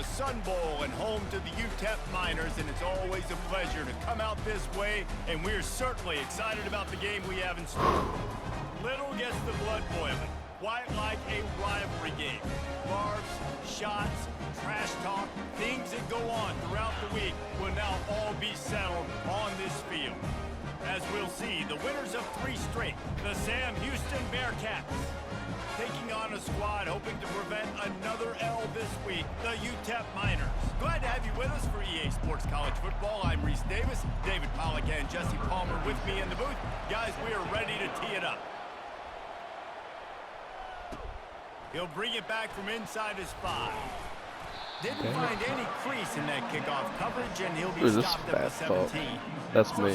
the Sun Bowl and home to the UTEP Miners, and it's always a pleasure to come out this way, and we're certainly excited about the game we have in store. Little gets the blood boiling, quite like a rivalry game. Barbs, shots, trash talk, things that go on throughout the week will now all be settled on this field. As we'll see, the winners of 3 straight, the Sam Houston Bearcats, taking on a squad hoping to prevent another L this week, the UTEP Miners. Glad to have you with us for EA Sports College Football. I'm Reese Davis, David Pollack and Jesse Palmer with me in the booth. Guys, we are ready to tee it up. He'll bring it back from inside his 5. Didn't find any crease in that kickoff coverage, and he'll be stopped at the 17. That's me.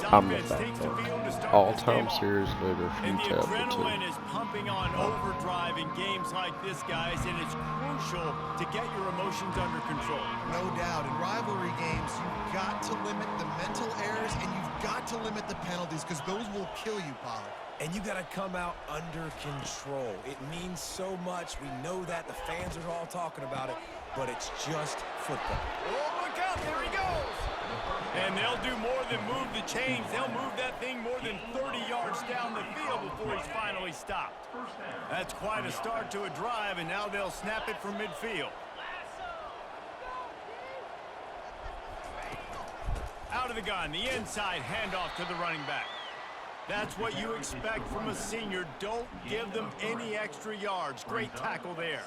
I'm the bad all-time series leader from And the UTEP. adrenaline is pumping on overdrive in games like this, guys, and it's crucial to get your emotions under control. No doubt. In rivalry games, you've got to limit the mental errors, and you've got to limit the penalties, because those will kill you, Pollard. And you got to come out under control. It means so much. We know that. The fans are all talking about it, but it's just football. Oh, look out. There he goes. And they'll do more than move the chains. They'll move that thing more than 30 yards down the field before he's finally stopped. That's quite a start to a drive, and now they'll snap it from midfield. Out of the gun, the inside handoff to the running back. That's what you expect from a senior. Don't give them any extra yards. Great tackle there.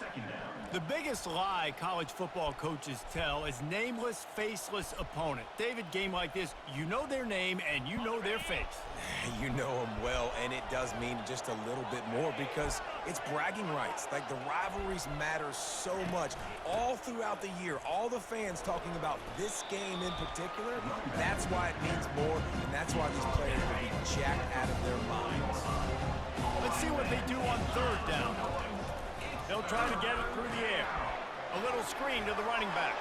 The biggest lie college football coaches tell is nameless, faceless opponent. David, game like this, you know their name and you know their face. You know them well, and it does mean just a little bit more because it's bragging rights. Like, the rivalries matter so much all throughout the year. All the fans talking about this game in particular, that's why it means more, and that's why these players will be jacked out of their minds. Let's see what they do on 3rd down. They'll try to get it through the air. A little screen to the running back.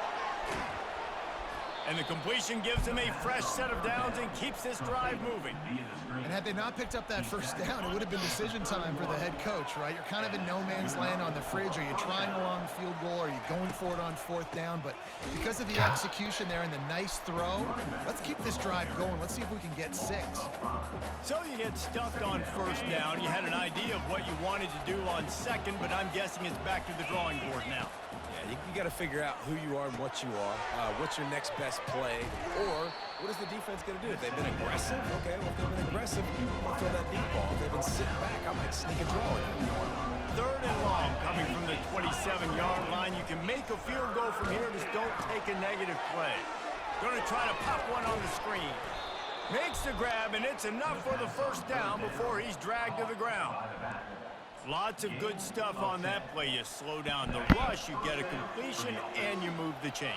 And the completion gives him a fresh set of downs and keeps this drive moving. And had they not picked up that 1st down, it would have been decision time for the head coach, right? You're kind of in no man's land on the fridge. Are you trying a long field goal? Are you going for it on 4th down? But because of the execution there and the nice throw, let's keep this drive going. Let's see if we can get 6. So you get stuffed on 1st down. You had an idea of what you wanted to do on 2nd, but I'm guessing it's back to the drawing board now. You got to figure out who you are and what you are. What's your next best play? Or what is the defense going to do? If they've been aggressive, okay, well, if they've been aggressive, I'm going to throw that deep ball. If they've been sitting back, I might sneak a draw in. 3rd and long coming from the 27-yard line. You can make a field goal from here. Just don't take a negative play. Going to try to pop one on the screen. Makes the grab, and it's enough for the 1st down before he's dragged to the ground. Lots of good stuff on that play. You slow down the rush, you get a completion, and you move the chains.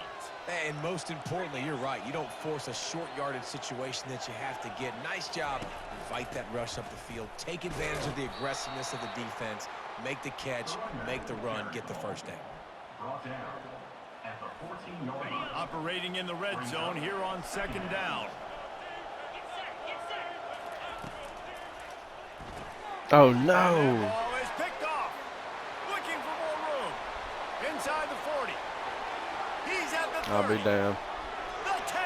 And most importantly, you're right. You don't force a short yardage situation that you have to get. Nice job. Invite that rush up the field. Take advantage of the aggressiveness of the defense. Make the catch, make the run, get the 1st down. Operating in the red zone here on 2nd down. Oh, no. Picked off. Looking for more room. Inside the 40. He's at the 30. I'll be damned. The 10.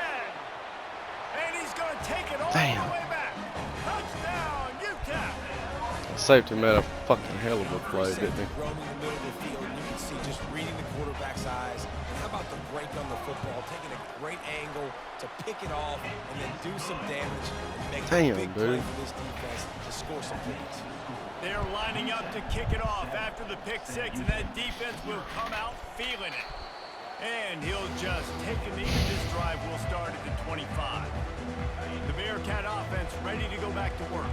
And he's going to take it all the way back. Touchdown, UTEP. Safety made a fucking hell of a play, didn't he? Roaming the middle of the field, you can see just reading the quarterback's eyes. How about the break on the football, taking a great angle to pick it off and then do some damage and make a big play for this defense to score some points. They're lining up to kick it off after the pick 6, and that defense will come out feeling it. And he'll just take a knee. This drive will start at the 25. The Bearcat offense ready to go back to work.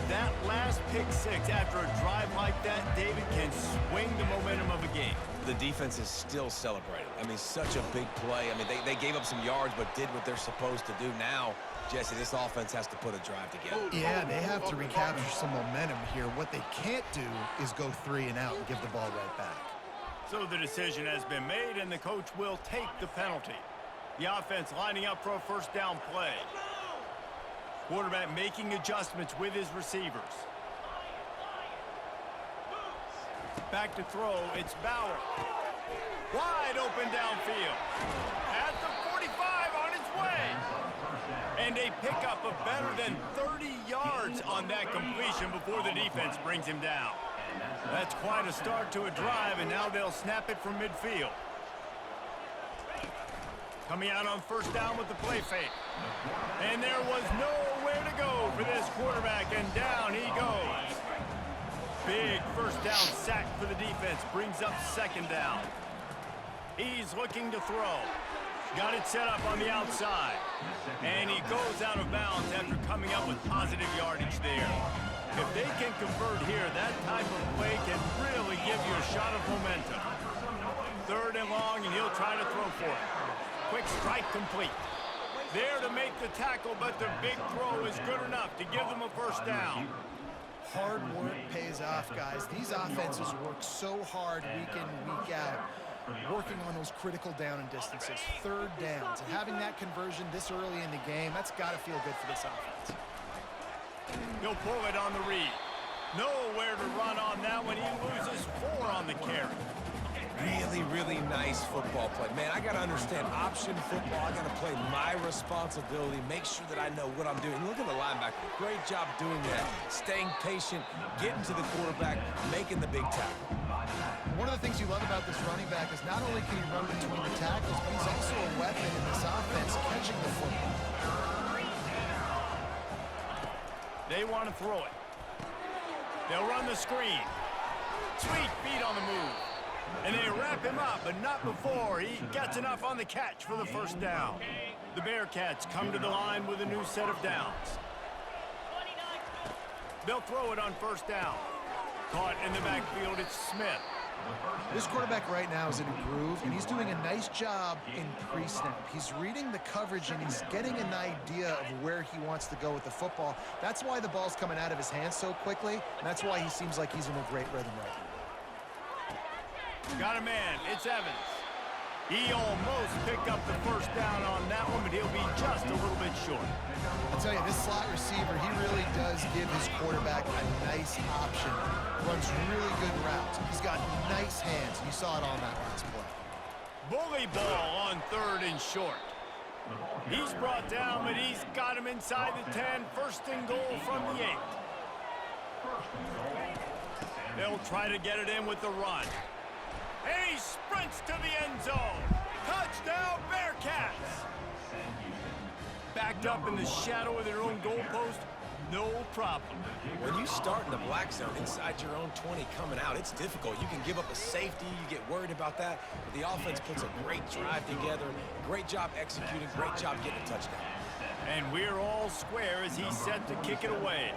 That last pick 6 after a drive like that, David, can swing the momentum of a game. The defense is still celebrating. I mean, such a big play. I mean, they gave up some yards but did what they're supposed to do. Now, Jesse, this offense has to put a drive together. Yeah, they have to recapture some momentum here. What they can't do is go 3 and out and give the ball right back. So the decision has been made, and the coach will take the penalty. The offense lining up for a 1st down play. Quarterback making adjustments with his receivers. Back to throw, it's Bauer. Wide open downfield. At the 45 on its way. And a pickup of better than 30 yards on that completion before the defense brings him down. That's quite a start to a drive, and now they'll snap it from midfield. Coming out on first down with the play fake. And there was nowhere to go for this quarterback, and down he goes. Big first down sack for the defense, brings up second down. He's looking to throw. Got it set up on the outside. And he goes out of bounds after coming up with positive yardage there. If they can convert here, that type of play can really give you a shot of momentum. Third and long, and he'll try to throw for it. Quick strike complete. There to make the tackle, but the big throw is good enough to give them a first down. Hard work pays off, guys. These offenses work so hard week in, week out, working on those critical down and distances, third downs, and having that conversion this early in the game, that's got to feel good for this offense. He'll pull it on the read. Nowhere to run on that one. He loses 4 on the carry. Really, really nice football play. Man, I got to understand option football. I got to play my responsibility, make sure that I know what I'm doing. Look at the linebacker. Great job doing that. Staying patient, getting to the quarterback, making the big tackle. One of the things you love about this running back is not only can he run between the tackles, but he's also a weapon in this offense catching the football. They want to throw it. They'll run the screen. Sweet feet on the move. And they wrap him up, but not before he gets enough on the catch for the first down. The Bearcats come to the line with a new set of downs. They'll throw it on first down. Caught in the backfield, it's Smith. This quarterback right now is in a groove, and he's doing a nice job in pre-snap. He's reading the coverage, and he's getting an idea of where he wants to go with the football. That's why the ball's coming out of his hands so quickly, and that's why he seems like he's in a great rhythm right now. Got a man, it's Evans. He almost picked up the first down on that one, but he'll be just a little bit short. I'll tell you, this slot receiver, he really does give his quarterback a nice option. Runs really good routes. He's got nice hands. You saw it on that last play. Bully ball on third and short. He's brought down, but he's got him inside the 10. First and goal from the 8. They'll try to get it in with the run. And he sprints to the end zone. Touchdown, Bearcats. Backed up in the shadow of their own goalpost, no problem. When you start in the black zone inside your own 20 coming out, it's difficult. You can give up a safety. You get worried about that. But the offense puts a great drive together. Great job executing. Great job getting a touchdown. And we're all square as he's set to kick it away.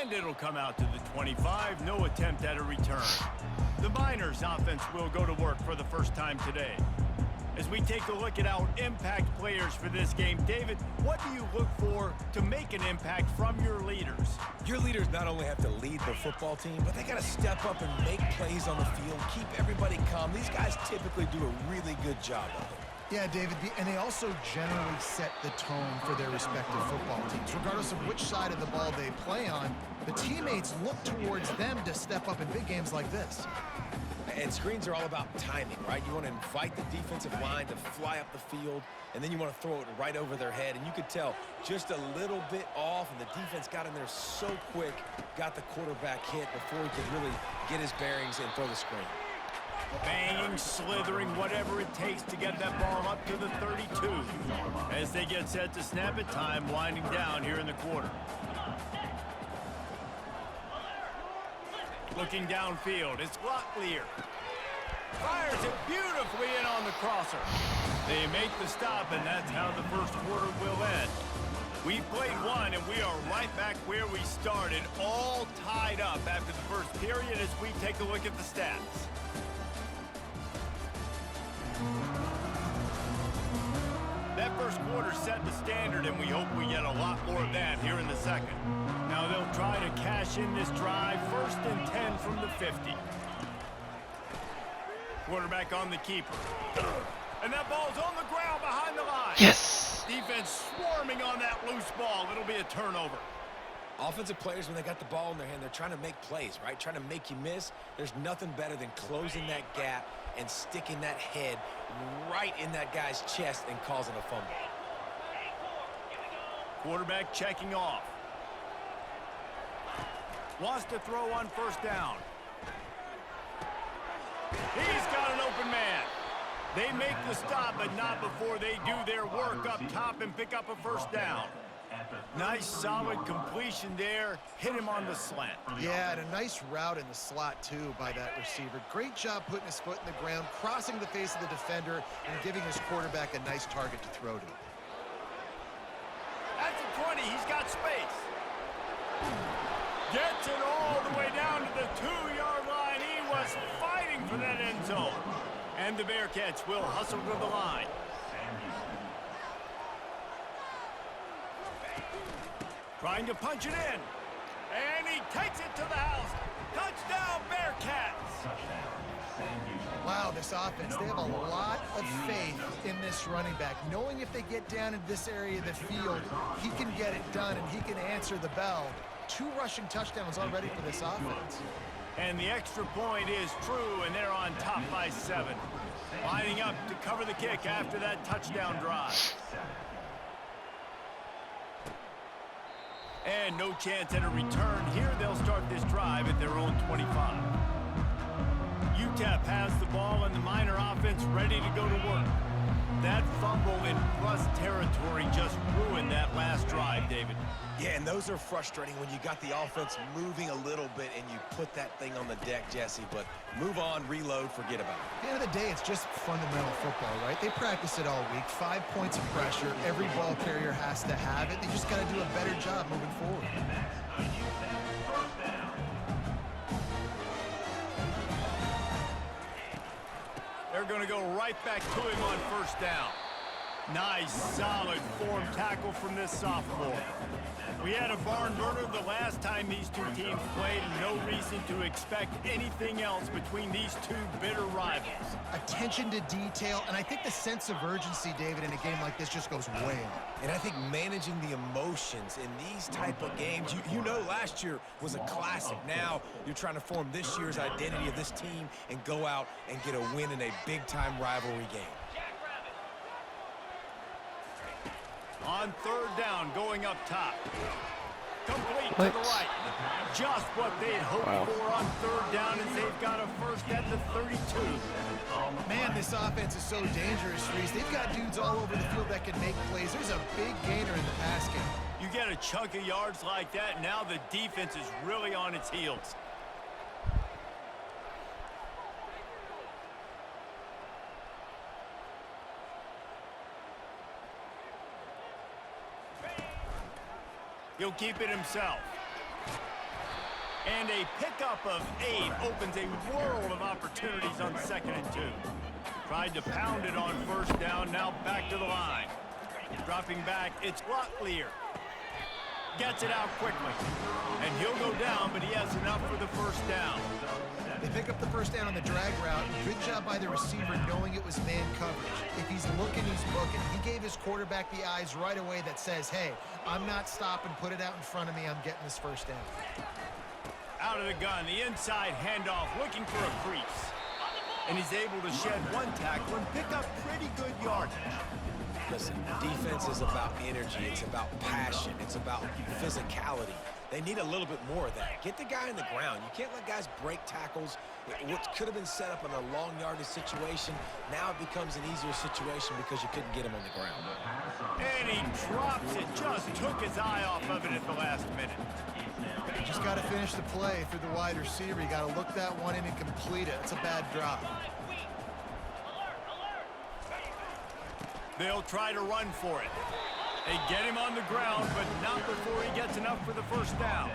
And it'll come out to the 25. No attempt at a return. The Miners offense will go to work for the first time today. As we take a look at our impact players for this game, David, what do you look for to make an impact from your leaders? Your leaders not only have to lead the football team, but they got to step up and make plays on the field, keep everybody calm. These guys typically do a really good job of it. Yeah, David, and they also generally set the tone for their respective football teams. Regardless of which side of the ball they play on, the teammates look towards them to step up in big games like this. And screens are all about timing, right? You want to invite the defensive line to fly up the field, and then you want to throw it right over their head. And you could tell just a little bit off, and the defense got in there so quick, got the quarterback hit before he could really get his bearings and throw the screen. Banging, slithering, whatever it takes to get that ball up to the 32. As they get set to snap it, time winding down here in the quarter. Looking downfield, it's Locklear. Fires it beautifully in on the crosser. They make the stop, and that's how the first quarter will end. We've played one, and we are right back where we started, all tied up after the first period as we take a look at the stats. That first quarter set the standard, and we hope we get a lot more of that here in the second. Now they'll try to cash in this drive, 1st and 10 from the 50. Quarterback on the keeper. And that ball's on the ground behind the line. Yes! Defense swarming on that loose ball. It'll be a turnover. Offensive players, when they got the ball in their hand, they're trying to make plays, right? Trying to make you miss. There's nothing better than closing that gap and sticking that head right in that guy's chest and causing a fumble. Quarterback checking off. Wants to throw on first down. He's got an open man. They make the stop, but not before they do their work up top and pick up a first down. Nice, solid completion there. Hit him on the slant. Yeah, and a nice route in the slot, too, by that receiver. Great job putting his foot in the ground, crossing the face of the defender, and giving his quarterback a nice target to throw to. At the 20, he's got space. Gets it all the way down to the 2-yard line. He was fighting for that end zone. And the Bearcats will hustle to the line. Trying to punch it in. And he takes it to the house. Touchdown, Bearcats! Wow, this offense, they have a lot of faith in this running back, knowing if they get down in this area of the field, he can get it done and he can answer the bell. 2 rushing touchdowns already for this offense. And the extra point is true, and they're on top by 7. Lining up to cover the kick after that touchdown drive. And no chance at a return here. They'll start this drive at their own 25. UTEP has the ball and the Miner offense ready to go to work. That fumble in plus territory just ruined that last drive, David. Yeah, and those are frustrating when you got the offense moving a little bit and you put that thing on the deck, Jesse. But move on, reload, forget about it. At the end of the day, it's just fundamental football, right? They practice it all week. 5 points of pressure. Every ball carrier has to have it. They just got to do a better job moving forward. They're going to go right back to him on first down. Nice, solid form tackle from this sophomore. We had a barn burner the last time these two teams played, and no reason to expect anything else between these two bitter rivals. Attention to detail, and I think the sense of urgency, David, in a game like this just goes way up. And I think managing the emotions in these type of games, you know last year was a classic. Now you're trying to form this year's identity of this team and go out and get a win in a big-time rivalry game. On third down, going up top. Complete to the right. Just what they'd hoped for on third down as they've got a first at the 32. Man, this offense is so dangerous, Reese. They've got dudes all over the field that can make plays. There's a big gainer in the pass game. You get a chunk of yards like that, now the defense is really on its heels. He'll keep it himself. And a pickup of 8 opens a world of opportunities on 2nd and 2. Tried to pound it on first down, now back to the line. Dropping back, it's Locklear. Gets it out quickly. And he'll go down, but he has enough for the first down. They pick up the first down on the drag route. Good job by the receiver knowing it was man coverage. If he's looking, he's booking. He gave his quarterback the eyes right away that says, hey, I'm not stopping, put it out in front of me, I'm getting this first down. Out of the gun, the inside handoff, looking for a crease. And he's able to shed 1 tackle and pick up pretty good yardage. Listen, defense is about energy. It's about passion. It's about physicality. They need a little bit more of that. Get the guy on the ground. You can't let guys break tackles. What could have been set up in a long yardage situation, now it becomes an easier situation because you couldn't get him on the ground. And he drops it, just took his eye off of it at the last minute. You just got to finish the play through the wide receiver. You got to look that one in and complete it. It's a bad drop. They'll try to run for it. They get him on the ground, but not before he gets enough for the first down.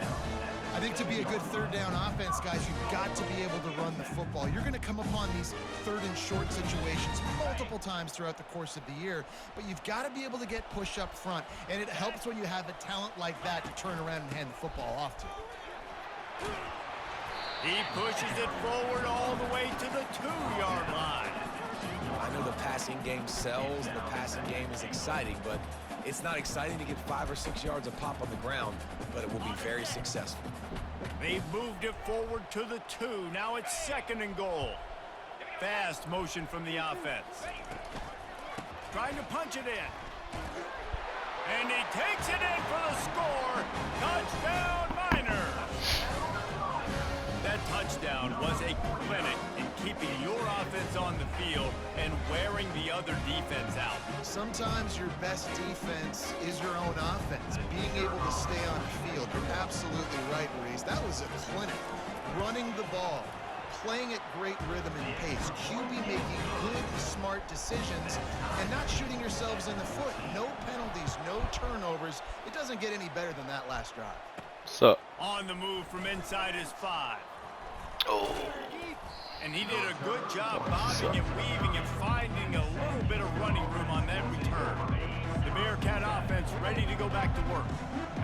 I think to be a good third down offense, guys, you've got to be able to run the football. You're going to come upon these third and short situations multiple times throughout the course of the year, but you've got to be able to get push up front, and it helps when you have a talent like that to turn around and hand the football off to. He pushes it forward all the way to the 2-yard line. I know the passing game sells and the passing game is exciting, but It's not exciting to get 5 or 6 yards of pop on the ground, but it will be very successful. They've moved it forward to the 2. Now it's 2nd and goal. Fast motion from the offense. Trying to punch it in. And he takes it in for the score. Touchdown, Miners. That touchdown was a clinic in keeping your offense on the field and wearing the other defense out. Sometimes your best defense is your own offense. Being able to stay on the field. You're absolutely right, Reese. That was a clinic. Running the ball, playing at great rhythm and pace. QB making good, smart decisions and not shooting yourselves in the foot. No penalties, no turnovers. It doesn't get any better than that last drive. So On the move from inside his 5. oh, And he did a good job bobbing and weaving and finding a little bit of running room on that return. The Bearcat offense ready to go back to work.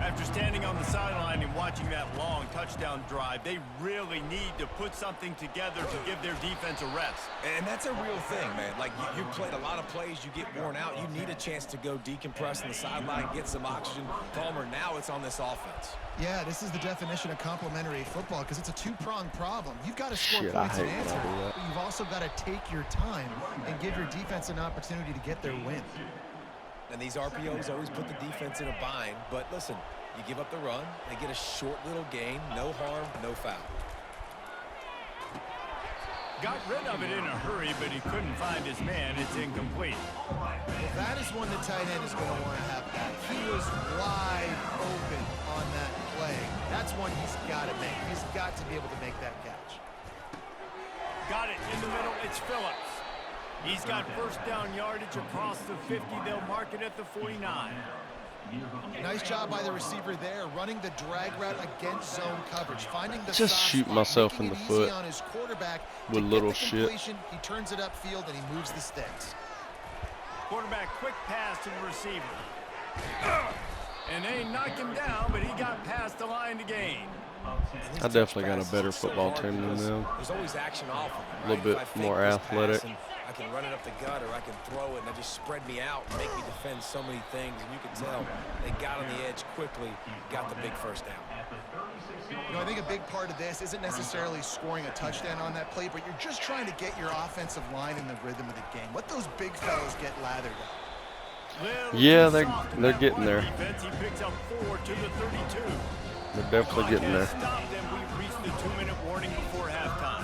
After standing on the sideline and watching that long touchdown drive, they really need to put something together to give their defense a rest. And that's a real thing, man. Like, you played a lot of plays, you get worn out. You need a chance to go decompress on the sideline, get some oxygen. Palmer, now it's on this offense. Yeah, this is the definition of complementary football because it's a two-pronged problem. You've got to score Shit, points I and hate answer, when I do that. but you've also got to take your time and give your defense an opportunity to get their win. And these RPOs always put the defense in a bind. But listen, you give up the run, they get a short little gain, no harm, no foul. Got rid of it in a hurry, but he couldn't find his man. It's incomplete. Well, that is one the tight end is going to want to have back. He was wide open on that play. That's one he's got to make. He's got to be able to make that catch. Got it in the middle. It's Phillips. He's got first down yardage across the 50. They'll mark it at the 49. Nice job by the receiver there, running the drag route against zone coverage, finding the Just soft shoot spot, myself making in the it foot easy on his quarterback with to get little the shit. completion. He turns it upfield and he moves the sticks. Quarterback quick pass to the receiver. And they knocked him down, but he got past the line to gain. I definitely got a better football team than them. There's always action off of it, A little bit If I fake more this athletic. pass and I can run it up the gut, or I can throw it, and I just spread me out and make me defend so many things. And you can tell they got on the edge quickly, got the big first down. You know, I think a big part of this isn't necessarily scoring a touchdown on that play, but you're just trying to get your offensive line in the rhythm of the game. Let those big fellas get lathered up. Yeah, they're getting there. Defense, he picks up 4 to the 32. They're definitely getting there. Stopped them. We've reached the 2-minute warning before halftime.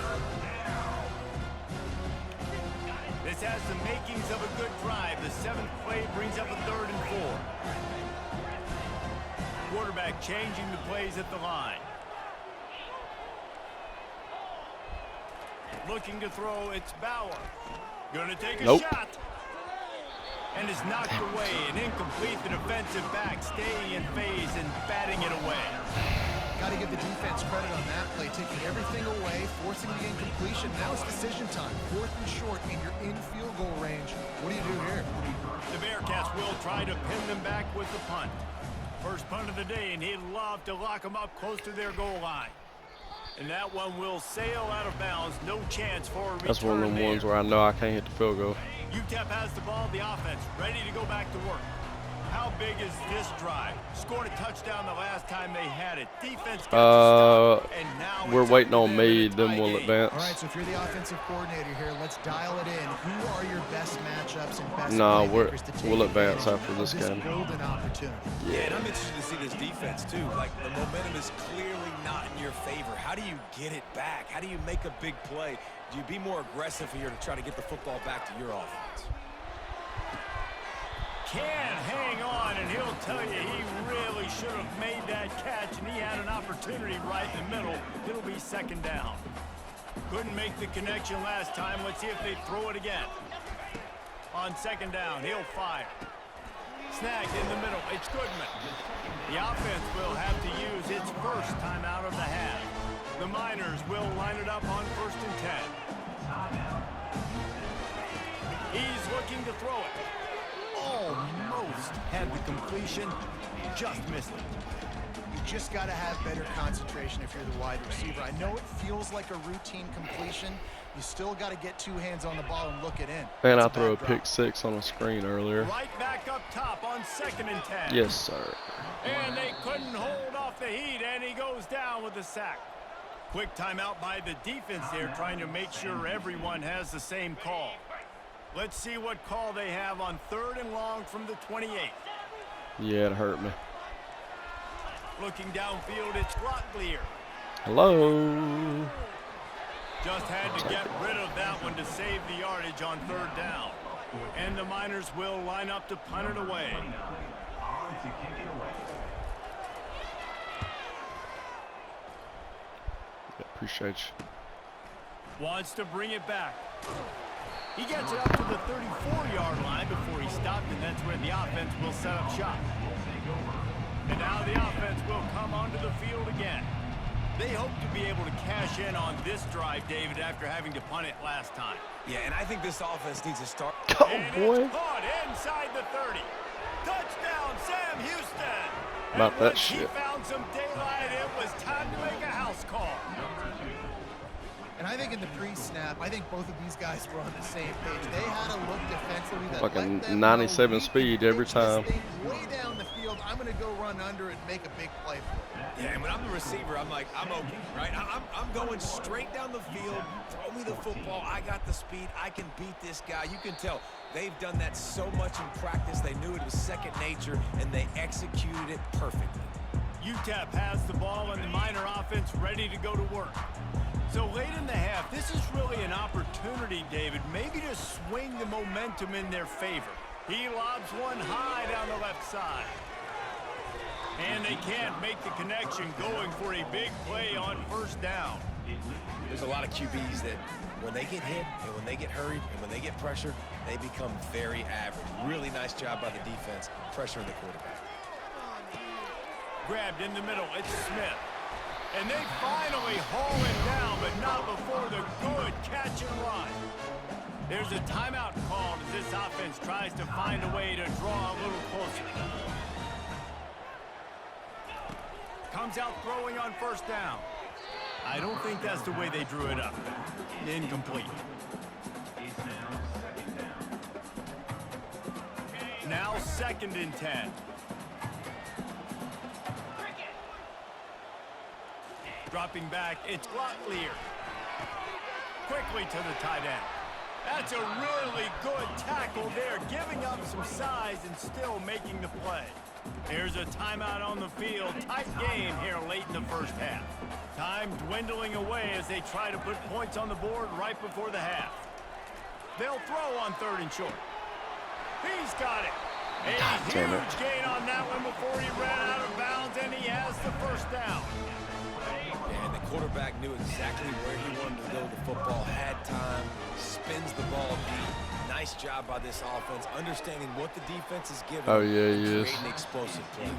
This has the makings of a good drive. The 7th play brings up a 3rd and 4. Quarterback changing the plays at the line. Looking to throw, it's Bauer. Gonna take a Nope. shot. And is knocked away. An incomplete. The defensive back staying in phase and batting it away. Got to give the defense credit on that play, taking everything away, forcing the incompletion. Now it's decision time. 4th and short, and you're in field goal range. What do you do here? The Bearcats will try to pin them back with the punt. First punt of the day, and he'd love to lock them up close to their goal line. And that one will sail out of bounds. No chance for a return. That's one of them ones where I know I can't hit the field goal. UTEP has the ball, the offense, ready to go back to work. How big is this drive? Scored a touchdown the last time they had it. Defense got the stop, and now We're it's waiting up to on them in me, a then tie we'll game. advance. All right, so if you're the offensive coordinator here, let's dial it in. Who are your best matchups and best No, playmakers to take we'll advance advantage after of this game. golden opportunity? Yeah, and I'm interested to see this defense, too. Like, the momentum is clearly not in your favor. How do you get it back? How do you make a big play? Do you be more aggressive here to try to get the football back to your offense? Can't hang on, and he'll tell you he really should have made that catch, and he had an opportunity right in the middle. It'll be 2nd down. Couldn't make the connection last time. Let's see if they throw it again. On 2nd down, he'll fire. Snagged in the middle. It's Goodman. The offense will have to use its first timeout of the half. The Miners will line it up on 1st and 10. He's looking to throw it. Almost had the completion, just missed it. You just got to have better concentration if you're the wide receiver. I know it feels like a routine completion, You still got to get 2 hands on the ball and look it in. And I threw a pick 6 on the screen earlier. Right back up top on 2nd and 10. Yes, sir. And they couldn't hold off the heat, and he goes down with the sack. Quick timeout by the defense there, trying to make sure everyone has the same call. Let's see what call they have on 3rd and long from the 28. Yeah, it hurt me. Looking downfield, it's Locklear. Hello. Just had to get rid of that one to save the yardage on 3rd down. And the Miners will line up to punt it away. Appreciate you. Wants to bring it back. He gets it up to the 34-yard line before he stopped, and that's where the offense will set up shop. And now the offense will come onto the field again. They hope to be able to cash in on this drive, David, after having to punt it last time. Yeah, and I think this offense needs to start. Oh, and boy. It's caught inside the 30. Touchdown, Sam Houston. About and that once shit. He found some daylight. It was time to make a house call. And I think in the pre-snap, I think both of these guys were on the same page. They had a look defensively that Fucking let them 97 know, speed we can every pitch this time. thing way down the field. I'm going to go run under it and make a big play for it. Yeah, and when I'm the receiver, I'm like, I'm okay, right? I'm going straight down the field. Throw me the football. I got the speed. I can beat this guy. You can tell they've done that so much in practice. They knew it was second nature, and they executed it perfectly. UTEP has the ball and the Miner offense ready to go to work. So late in the half, this is really an opportunity, David, maybe to swing the momentum in their favor. He lobs one high down the left side. And they can't make the connection, going for a big play on 1st down. There's a lot of QBs that when they get hit and when they get hurried and when they get pressure, they become very average. Really nice job by the defense pressuring the quarterback. Grabbed in the middle, it's Smith. And they finally haul him down, but not before the good catch and run. There's a timeout called as this offense tries to find a way to draw a little closer. Comes out throwing on 1st down. I don't think that's the way they drew it up. Incomplete. Now 2nd and 10. Dropping back, it's Locklear. Quickly to the tight end. That's a really good tackle there, giving up some size and still making the play. There's a timeout on the field. Tight game here late in the 1st half. Time dwindling away as they try to put points on the board right before the half. They'll throw on 3rd and short. He's got it. A huge gain on that one before he ran out of bounds, and he has the 1st down. And the quarterback knew exactly where he wanted to go with the football, had time, spins the ball deep. Nice job by this offense, understanding what the defense is giving. Oh, yeah, he is. Creating explosive play.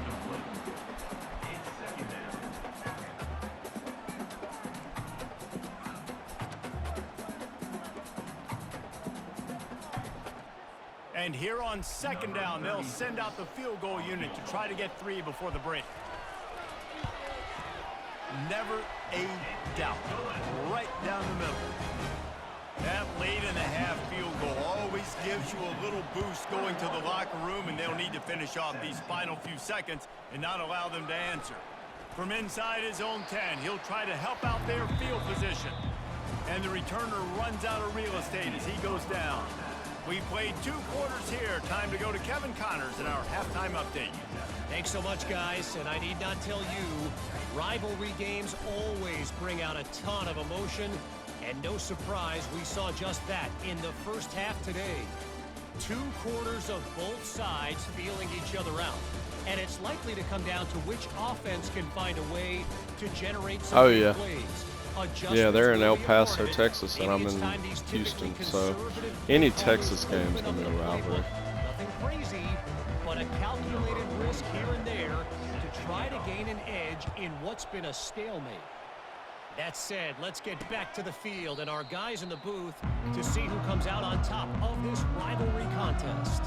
And here on 2nd down, they'll send out the field goal unit to try to get 3 before the break. Never a doubt. Right down the middle. That late in the half field goal always gives you a little boost going to the locker room, and they'll need to finish off these final few seconds and not allow them to answer. From inside his own 10, he'll try to help out their field position. And the returner runs out of real estate as he goes down. We played 2 quarters here. Time to go to Kevin Connors in our halftime update. Thanks so much, guys, and I need not tell you, rivalry games always bring out a ton of emotion, and no surprise, we saw just that in the 1st half today. 2 quarters of both sides feeling each other out, and it's likely to come down to which offense can find a way to generate some plays. Yeah, they're in El Paso, Texas, and I'm in Houston, so any Texas game is going to be a rivalry. Nothing crazy, but a calculated risk here and there to try to gain an edge in what's been a stalemate. That said, let's get back to the field and our guys in the booth to see who comes out on top of this rivalry contest.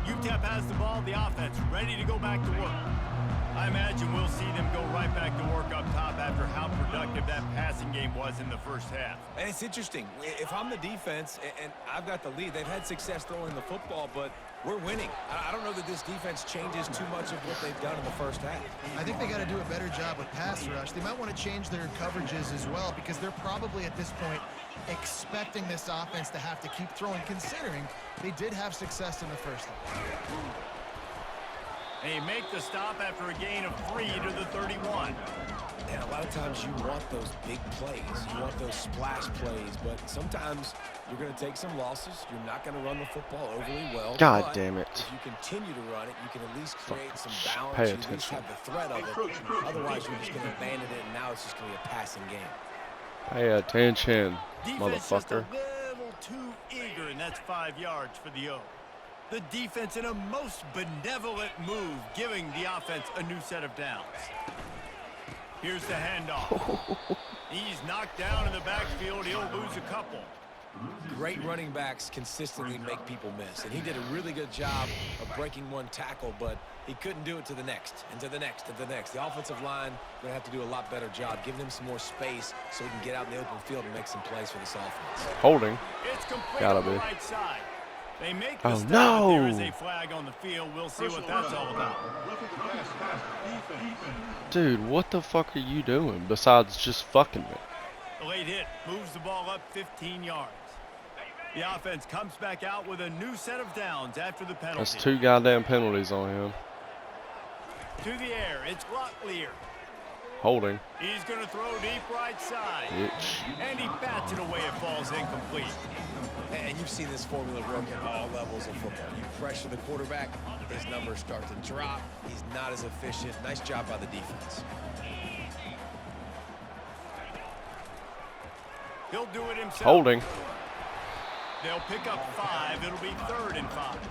UTEP has the ball, the offense ready to go back to work. I imagine we'll see them go right back to work up top after how productive that passing game was in the first half. And it's interesting. If I'm the defense and I've got the lead, they've had success throwing the football, but we're winning. I don't know that this defense changes too much of what they've done in the first half. I think they got to do a better job with pass rush. They might want to change their coverages as well because they're probably at this point expecting this offense to have to keep throwing, considering they did have success in the first half. They make the stop after a gain of 3 to the 31. And a lot of times you want those big plays. You want those splash plays, but sometimes you're going to take some losses. You're not going to run the football overly well. God but damn it. If you continue to run it, you can at least create some balance. Pay You at least attention. have the threat of it. Otherwise, you're just going to abandon it, and now it's just going to be a passing game. Pay attention, Defense just a motherfucker. little too eager, and that's 5 yards for the O. The defense in a most benevolent move, giving the offense a new set of downs. Here's the handoff. He's knocked down in the backfield. He'll lose a couple. Great running backs consistently make people miss, and he did a really good job of breaking one tackle, but he couldn't do it to the next, and to the next, and to the next. The offensive line going to have to do a lot better job, giving him some more space so he can get out in the open field and make some plays for this offense. Holding. It's complete Gotta on the be. right side. They make the Oh, stop, no. but there is a flag on the field. We'll see what that's all about. Dude, what the fuck are you doing besides just fucking me? The late hit moves the ball up 15 yards. The offense comes back out with a new set of downs after the penalty. That's 2 goddamn penalties on him. To the air, it's Locklear. Holding. He's going to throw deep right side. Bitch. And he bats it away. It falls incomplete. And you've seen this formula work at all levels of football. You pressure the quarterback, his numbers start to drop. He's not as efficient. Nice job by the defense. He'll do it himself. Holding. They'll pick up 5. It'll be 3rd and 5.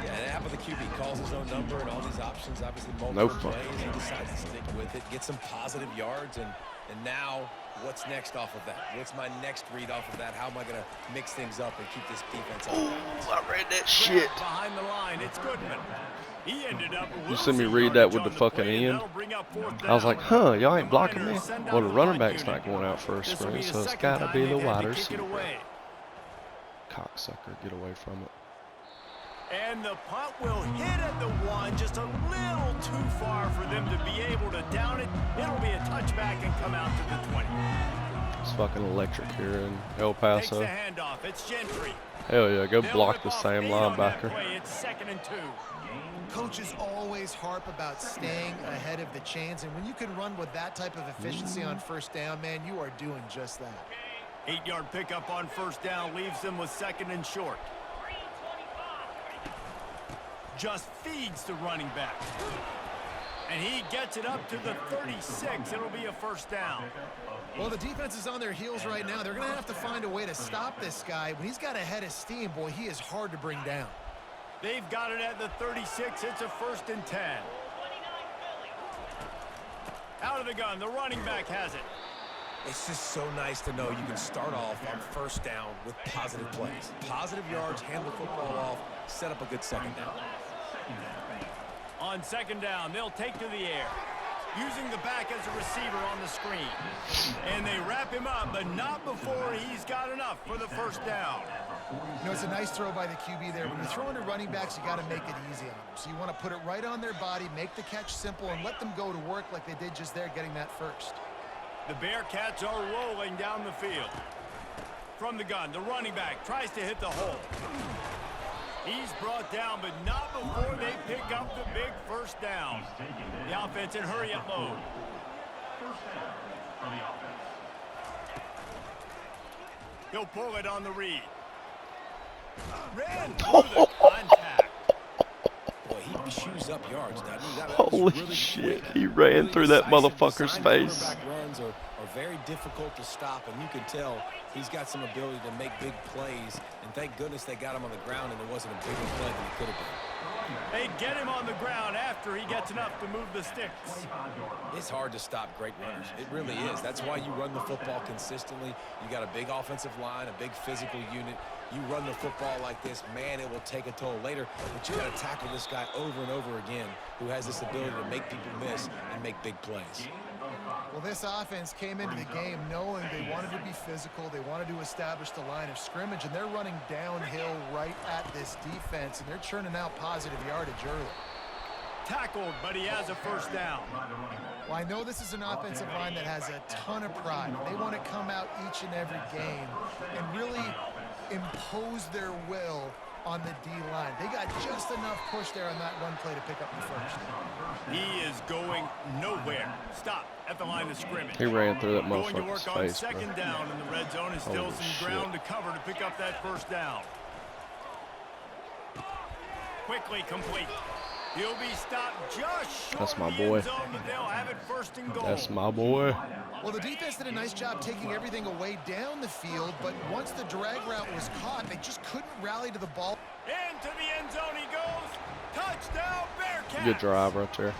Yeah, and half of the QB calls his own number and all these options, obviously No multiple fucking plays. He decides to stick with it, get some positive yards, and now what's next off of that? What's my next read off of that? How am I going to mix things up and keep this defense on balance? I read that shit. Behind the line, it's Goodman. He ended up You seen me read that with the fucking end? I was like, huh, y'all ain't blocking me? Well, the running back's not going out first screen, so it's gotta be the wide receiver. Cocksucker, get away from it. And the punt will hit at the 1, just a little too far for them to be able to down it. It'll be a touchback and come out to the 20. It's fucking electric here in El Takes the Paso. handoff. It's Gentry. Hell yeah, go They'll block rip the off same 8 on that linebacker. play. It's 2nd and 2. Coaches always harp about staying ahead of the chains, and when you can run with that type of efficiency on first down, man, you are doing just that. 8-yard pickup on first down leaves them with 2nd and short. Just feeds the running back. And he gets it up to the 36. It'll be a first down. Well, the defense is on their heels right now. They're going to have to find a way to stop this guy. When he's got a head of steam, boy, he is hard to bring down. They've got it at the 36. It's a 1st and 10. Out of the gun. The running back has it. It's just so nice to know you can start off on first down with positive plays. Positive yards, hand the football off, set up a good second down. On 2nd down, they'll take to the air. Using the back as a receiver on the screen. And they wrap him up, but not before he's got enough for the first down. You know, it's a nice throw by the QB there. When you're throwing to running backs, you got to make it easy on them. So you want to put it right on their body, make the catch simple, and let them go to work like they did just there, getting that first. The Bearcats are rolling down the field. From the gun, the running back tries to hit the hole. He's brought down, but not before they pick up the big first down. The offense in hurry up mode. He'll pull it on the read. Ran through the contact. Boy, he chews up yards now. Holy shit, he ran through that motherfucker's face. lines are very difficult to stop, and you can tell he's got some ability to make big plays, and thank goodness they got him on the ground and there wasn't a bigger play than it could have been. They get him on the ground after he gets enough to move the sticks. It's hard to stop great runners. It really is. That's why you run the football consistently. You got a big offensive line, a big physical unit. You run the football like this, man, it will take a toll later, but you got to tackle this guy over and over again who has this ability to make people miss and make big plays. Well, this offense came into the game knowing they wanted to be physical, they wanted to establish the line of scrimmage, and they're running downhill right at this defense, and they're churning out positive yardage early. Tackled, but he has a first down. Well, I know this is an offensive line that has a ton of pride. They want to come out each and every game and really impose their will on the D-line. They got just enough push there on that one play to pick up the first. He is going nowhere. Stop at the line of scrimmage. He ran through that Going to motherfucker's work on face, second bro. down in the red zone and still Holy some shit. ground to cover to pick up that first down. Quickly complete. He'll be stopped just short That's my of the boy. end zone, but they'll have it first and goal. That's my boy. Well, the defense did a nice job taking everything away down the field, but once the drag route was caught, they just couldn't rally to the ball. Into the end zone he goes. Touchdown, Bearcats. Good drive right there.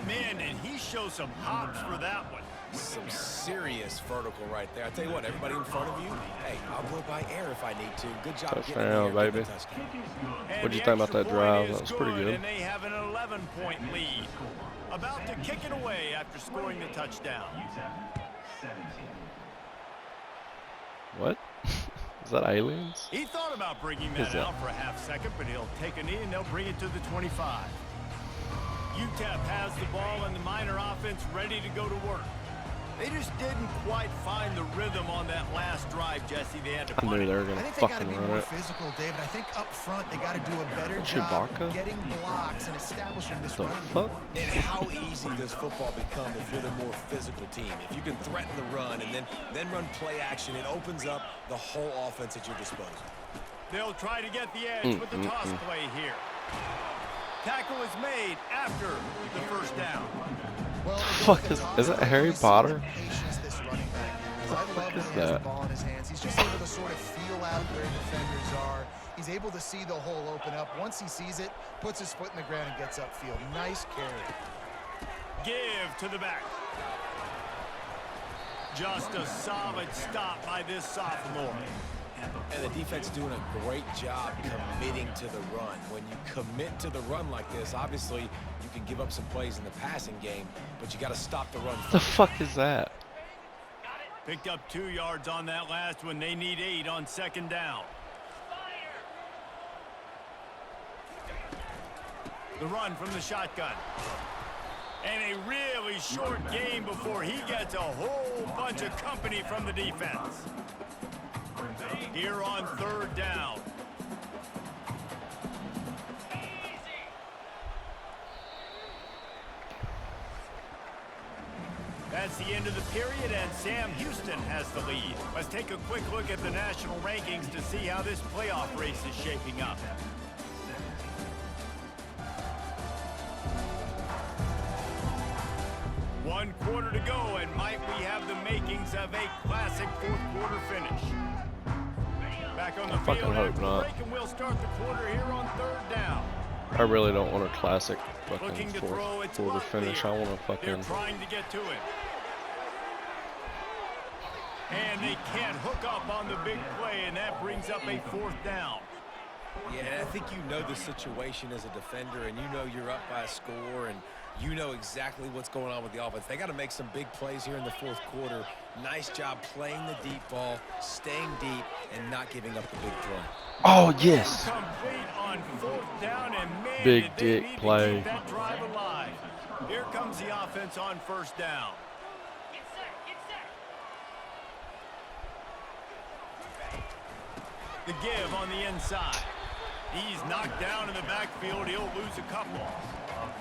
Man, did he show some hops for that one. Some serious vertical right there. I tell you what, everybody in front of you, hey, I'll go by air if I need to. Good job getting Touchdown, in the air, baby. getting the touchdown. And What'd you the think about extra that drive? point That is was pretty good. And they have an 11-point lead. About to kick it away after scoring the touchdown. What? Is that aliens? He thought about bringing Is that that- out for a half second, but he'll take a knee and they'll bring it to the 25. UTEP has the ball and the Miner offense ready to go to work. They just didn't quite find the rhythm on that last drive, Jesse. They had to I punt knew it. they were I gonna think they got to fucking be run more it. physical, David. I think up front they got to do a better job Chewbacca? getting blocks and establishing this The run. fuck? And how easy does football become if you're the more physical team? If you can threaten the run and then run play action, it opens up the whole offense at your disposal. They'll try to get the edge with the toss play here. Tackle is made after the first down. Well, Fuck is that Harry Potter? Patience, this running back. I love when he is has the that? ball in his hands. He's just able to sort of feel out where defenders are. He's able to see the hole open up. Once he sees it, puts his foot in the ground and gets upfield. Nice carry. Give to the back. Just a solid stop by this sophomore. And the defense doing a great job committing to the run. When you commit to the run like this, obviously you can give up some plays in the passing game, but you got to stop the run. The fuck is that? Picked up 2 yards on that last one. They need 8 on second down. The run from the shotgun. And a really short game before he gets a whole bunch of company from the defense. Here on third down. That's the end of the period, and Sam Houston has the lead. Let's take a quick look at the national rankings to see how this playoff race is shaping up. One quarter to go, and might we have the makings of a classic fourth quarter finish. Back on the fucking field hope after the not. break, and we'll start the quarter here on third down. I really don't want a classic Looking fucking to throw, fourth it's quarter finish. I want a They're fucking trying to get to it. And they can't hook up on the big play, and that brings up a fourth down. Yeah, and I think you know the situation as a defender, and you know you're up by a score, and you know exactly what's going on with the offense. They got to make some big plays here in the fourth quarter. Nice job playing the deep ball, staying deep, and not giving up the big play. Oh yes. Complete on fourth down, and man, Big did they dick need to play. keep that drive alive. Here comes the offense on first down. The give on the inside. He's knocked down in the backfield. He'll lose a couple.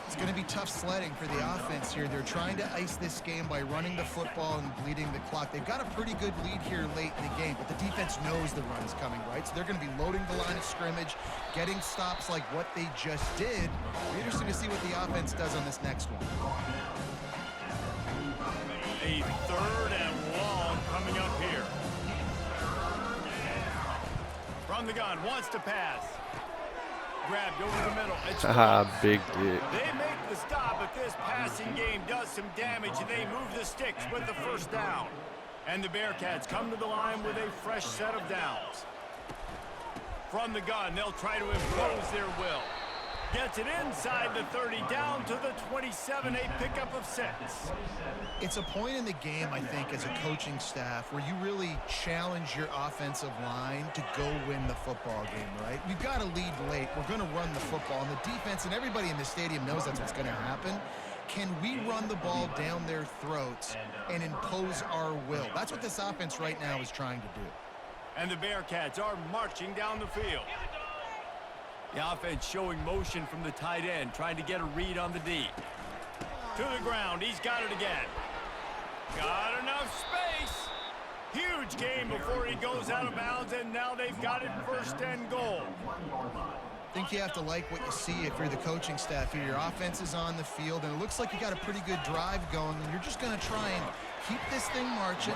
It's going to be tough sledding for the offense here. They're trying to ice this game by running the football and bleeding the clock. They've got a pretty good lead here late in the game, but the defense knows the run's coming, right? So they're going to be loading the line of scrimmage, getting stops like what they just did. It'll be interesting to see what the offense does on this next one. A 3rd and long coming up here. From the gun, wants to pass. Grabbed over the middle. It's big dick. They make the stop, but this passing game does some damage, and they move the sticks with the 1st down. And the Bearcats come to the line with a fresh set of downs. From the gun, they'll try to impose their will. Gets it inside the 30, down to the 27, a pickup of 6. It's a point in the game, I think, as a coaching staff where you really challenge your offensive line to go win the football game, right? We've got to lead late. We're going to run the football. And the defense and everybody in the stadium knows that's what's going to happen. Can we run the ball down their throats and impose our will? That's what this offense right now is trying to do. And the Bearcats are marching down the field. The offense showing motion from the tight end, trying to get a read on the D. To the ground, he's got it again. Got enough space. Huge game before he goes out of bounds, and now they've got it 1st and goal. I think you have to like what you see if you're the coaching staff here. Your offense is on the field, and it looks like you got a pretty good drive going, and you're just going to try and keep this thing marching,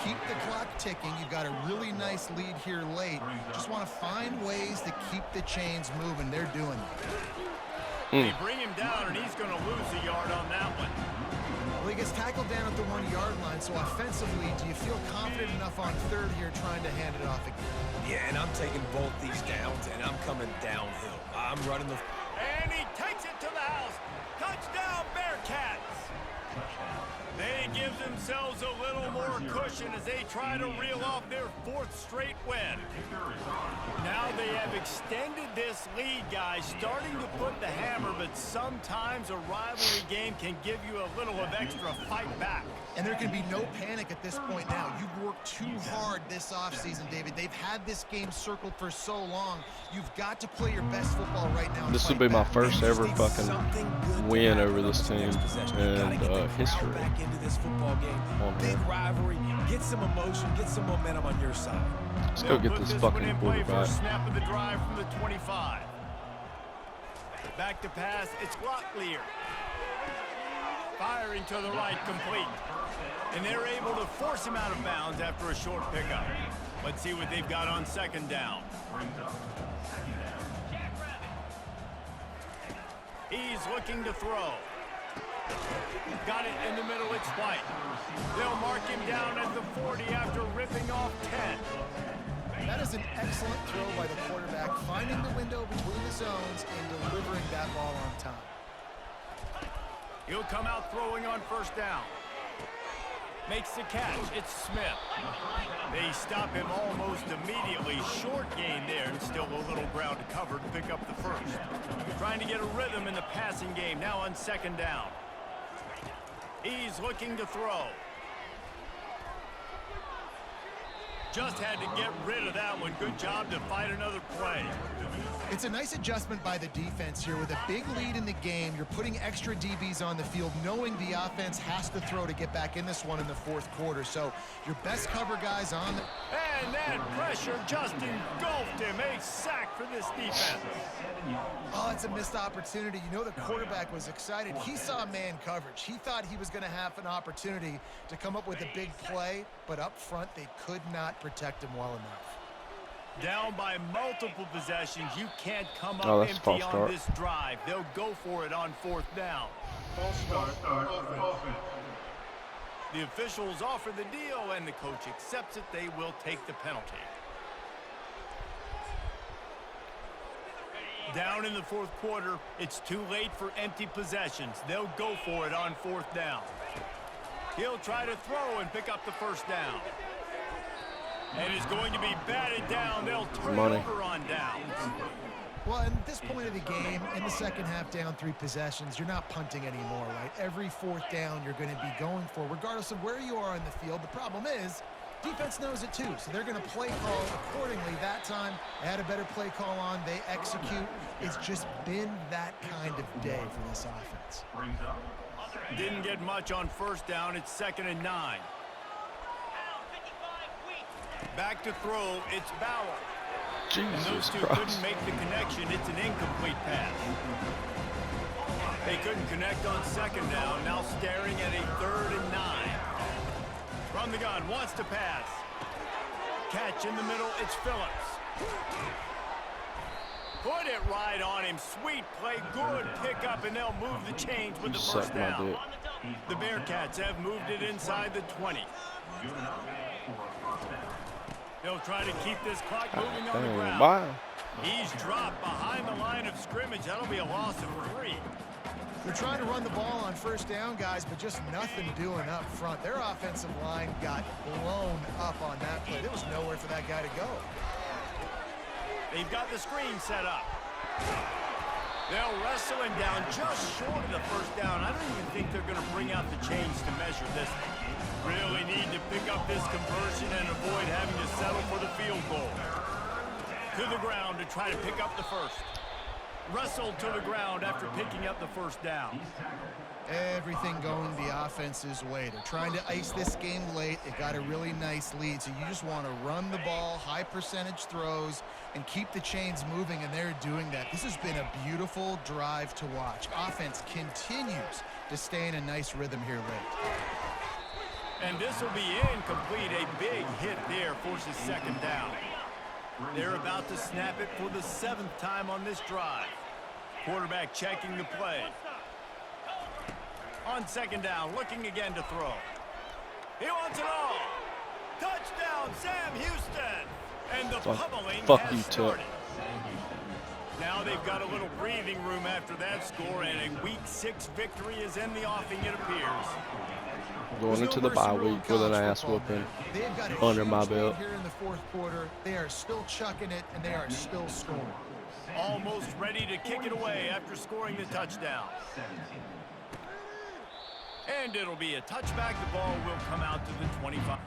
keep the clock ticking. You've got a really nice lead here late. Just want to find ways to keep the chains moving. They're doing it. They bring him down, and he's going to lose a yard on that one. Well, he gets tackled down at the 1-yard line, so offensively, do you feel confident enough on 3rd here trying to hand it off again? Yeah, and I'm taking both these downs, and I'm coming downhill. I'm running the... And he takes it to the house. Touchdown, Bearcats. They give themselves a little more cushion as they try to reel off their 4th straight win. Now they have extended this lead, guys, starting to put the hammer, but sometimes a rivalry game can give you a little of extra fight back. And there can be no panic at this point now. You've worked too hard this offseason, David. They've had this game circled for so long. You've got to play your best football right now. This will be my first ever fucking win over this team in history. Back into this football game. Big rivalry. Get some emotion. Get some momentum on your side. Let's go get this fucking quarterback. Snap of the drive from the 25. Back to pass. It's Locklear. Firing to the right, complete. And they're able to force him out of bounds after a short pickup. Let's see what they've got on 2nd down. He's looking to throw. Got it in the middle, it's White. They'll mark him down at the 40 after ripping off 10. That is an excellent throw by the quarterback, finding the window between the zones and delivering that ball on time. He'll come out throwing on 1st down. Makes the catch. It's Smith. They stop him almost immediately. Short gain there, and still a little ground to cover to pick up the 1st. Trying to get a rhythm in the passing game, now on 2nd down. He's looking to throw. Just had to get rid of that one. Good job to fight another play. It's a nice adjustment by the defense here. With a big lead in the game, you're putting extra DBs on the field, knowing the offense has to throw to get back in this one in the 4th quarter. So your best cover guys on the... And that pressure just engulfed him. A sack for this defense. Oh, it's a missed opportunity. You know the quarterback was excited. He saw man coverage. He thought he was going to have an opportunity to come up with a big play, but up front they could not protect him well enough. Down by multiple possessions. You can't come up that's empty false on this drive. They'll go for it on 4th down. False start. Offense. The officials offer the deal, and the coach accepts it. They will take the penalty. Down in the 4th quarter, it's too late for empty possessions. They'll go for it on 4th down. He'll try to throw and pick up the 1st down. And is going to be batted down. They'll turn over on downs. Well, at this point of the game, in the 2nd half, down 3 possessions, you're not punting anymore, right? Every 4th down you're going to be going for, regardless of where you are in the field. The problem is, defense knows it too, so they're going to play call accordingly. That time, they had a better play call on. They execute. It's just been that kind of day for this offense. Didn't get much on 1st down. It's 2nd and 9. Back to throw, it's Bauer. And those two couldn't make the connection. It's an incomplete pass. They couldn't connect on 2nd down. Now staring at a 3rd and 9. On the gun, wants to pass. Catch in the middle, it's Phillips. Put it right on him. Sweet play, good pickup, and they'll move the chains with the first down. The Bearcats have moved it inside the 20. They'll try to keep this clock moving on the ground. Wow. He's dropped behind the line of scrimmage. That'll be a loss of 3. They're trying to run the ball on first down, guys, but just nothing doing up front. Their offensive line got blown up on that play. There was nowhere for that guy to go. They've got the screen set up. They'll wrestle him down just short of the first down. I don't even think they're going to bring out the chains to measure this. Really need to pick up this conversion and avoid having to settle for the field goal. To the ground to try to pick up the first. Wrestled to the ground after picking up the first down. Everything going the offense's way. They're trying to ice this game late. They got a really nice lead, so you just want to run the ball, high percentage throws, and keep the chains moving, and they're doing that. This has been a beautiful drive to watch. Offense continues to stay in a nice rhythm here late. And this will be incomplete. A big hit there forces second down. They're about to snap it for the 7th time on this drive. Quarterback checking the play. On second down, looking again to throw. He wants it all. Touchdown, Sam Houston. And the pummeling has started. Now they've got a little breathing room after that score, and a Week 6 victory is in the offing, it appears. Going into the bye week with an ass whooping under my belt. Here in the 4th quarter, they are still chucking it, and they are still scoring. Almost ready to kick it away after scoring the touchdown. And it'll be a touchback. The ball will come out to the 25.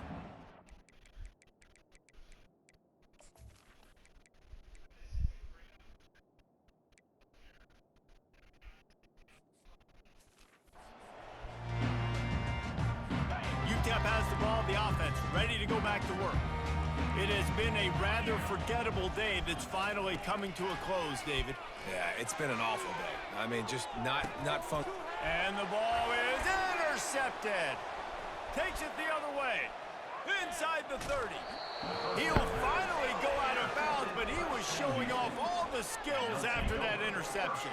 UTEP has the ball, the offense ready to go back to work. It has been a rather forgettable day that's finally coming to a close, David. Yeah, it's been an awful day. I mean, just not fun. And the ball is intercepted. Takes it the other way. Inside the 30. He'll finally go out of bounds, but he was showing off all the skills after that interception.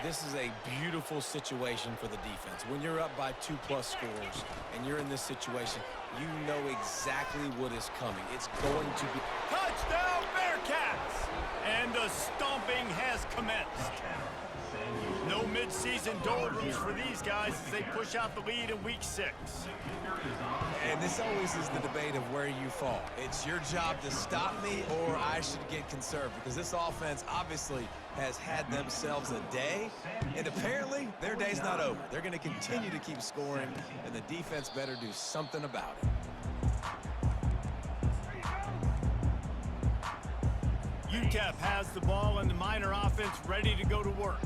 This is a beautiful situation for the defense. When you're up by 2+ scores and you're in this situation, you know exactly what is coming. It's going to be touchdown Bearcats! And the stomping has commenced. No midseason doldrums for these guys as they push out the lead in Week 6. And this always is the debate of where you fall. It's your job to stop me, or I should get conserved, because this offense obviously has had themselves a day, and apparently their day's not over. They're going to continue to keep scoring, and the defense better do something about it. UTEP has the ball and the Miner offense ready to go to work.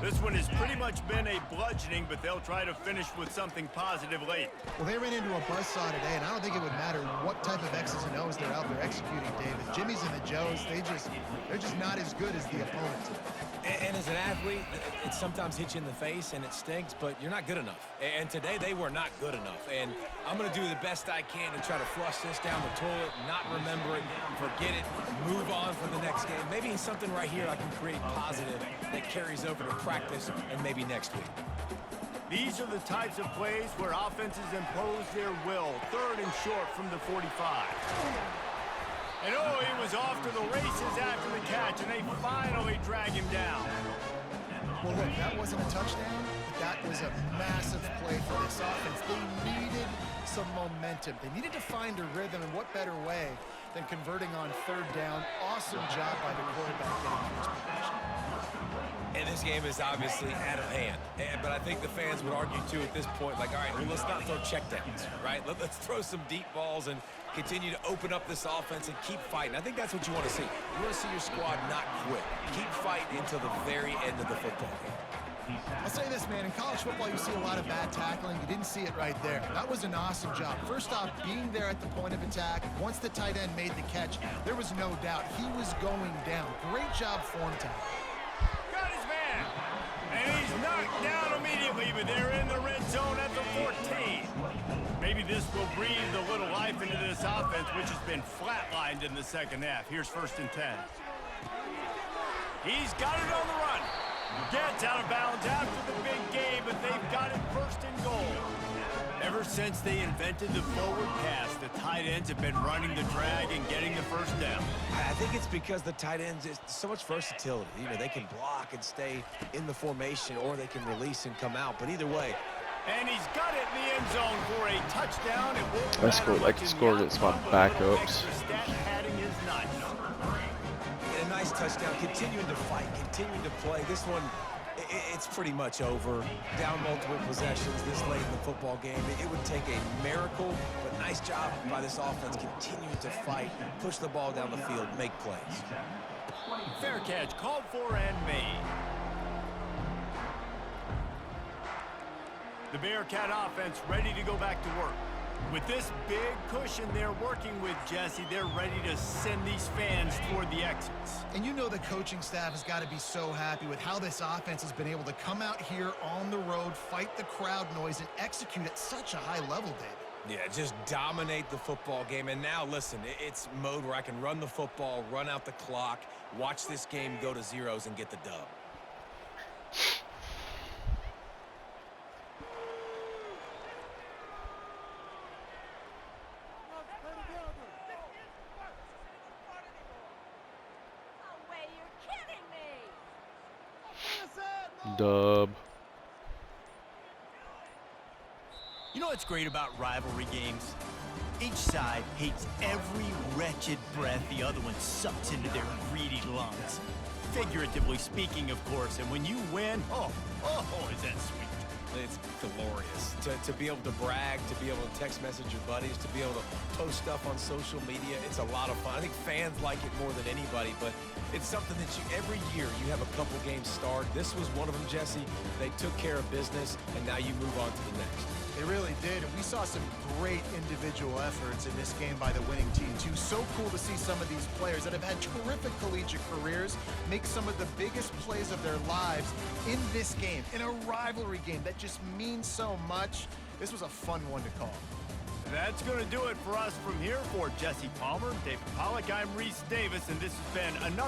This one has pretty much been a bludgeoning, but they'll try to finish with something positive late. Well, they ran into a buzzsaw today, and I don't think it would matter what type of X's and O's they're out there executing, David. Jimmy's and the Joes, they're just not as good as the opponent. And as an athlete, it sometimes hits you in the face and it stinks, but you're not good enough. And today they were not good enough. And I'm going to do the best I can to try to flush this down the toilet, not remember it, forget it, move on for the next game. Maybe in something right here I can create positive that carries over to practice and maybe next week. These are the types of plays where offenses impose their will. 3rd and short from the 45. And oh, he was off to the races after the catch, and they finally drag him down. Well, look, that wasn't a touchdown. That was a massive play for this offense. They needed some momentum. They needed to find a rhythm, and what better way than converting on 3rd down. Awesome job by the quarterback getting to his position. And this game is obviously out of hand. But I think the fans would argue, too, at this point, like, all right, well, let's not throw checkdowns, right? Let's throw some deep balls and continue to open up this offense and keep fighting. I think that's what you want to see. You want to see your squad not quit. Keep fighting until the very end of the football game. I'll say this, man. In college football, you see a lot of bad tackling. You didn't see it right there. That was an awesome job. First off, being there at the point of attack. Once the tight end made the catch, there was no doubt he was going down. Great job form tackle. Got his man. And he's knocked down immediately, but they're in the red zone at the 14. Maybe this will breathe a little life into this offense, which has been flatlined in the second half. Here's 1st and 10. He's got it on the run. Gets out of bounds after the big game, but they've got it 1st and goal. Ever since they invented the forward pass, the tight ends have been running the drag and getting the 1st down. I think it's because the tight ends is so much versatility. You know, they can block and stay in the formation, or they can release and come out. But either way. And he's got it in the end zone for a touchdown. I scored like to score against my backups. A nice touchdown, continuing to fight, continuing to play. This one, it's pretty much over. Down multiple possessions this late in the football game. It would take a miracle, but nice job by this offense continuing to fight, push the ball down the field, make plays. Fair catch, called for and made. The Bearcat offense ready to go back to work. With this big cushion they're working with, Jesse, they're ready to send these fans toward the exits. And you know the coaching staff has got to be so happy with how this offense has been able to come out here on the road, fight the crowd noise, and execute at such a high level, David. Yeah, just dominate the football game. And now, listen, it's mode where I can run the football, run out the clock, watch this game go to zeros, and get the dub. Dub. You know what's great about rivalry games? Each side hates every wretched breath the other one sucks into their greedy lungs. Figuratively speaking, of course, and when you win, oh, is that sweet. It's glorious to be able to brag, to be able to text message your buddies, to be able to post stuff on social media. It's a lot of fun. I think fans like it more than anybody, but it's something that every year you have a couple games start. This was one of them, Jesse. They took care of business, and now you move on to the next. They really did, and we saw some great individual efforts in this game by the winning team, too. So cool to see some of these players that have had terrific collegiate careers make some of the biggest plays of their lives in this game, in a rivalry game that just means so much. This was a fun one to call. That's going to do it for us from here. For Jesse Palmer, David Pollack, I'm Reese Davis, and this has been another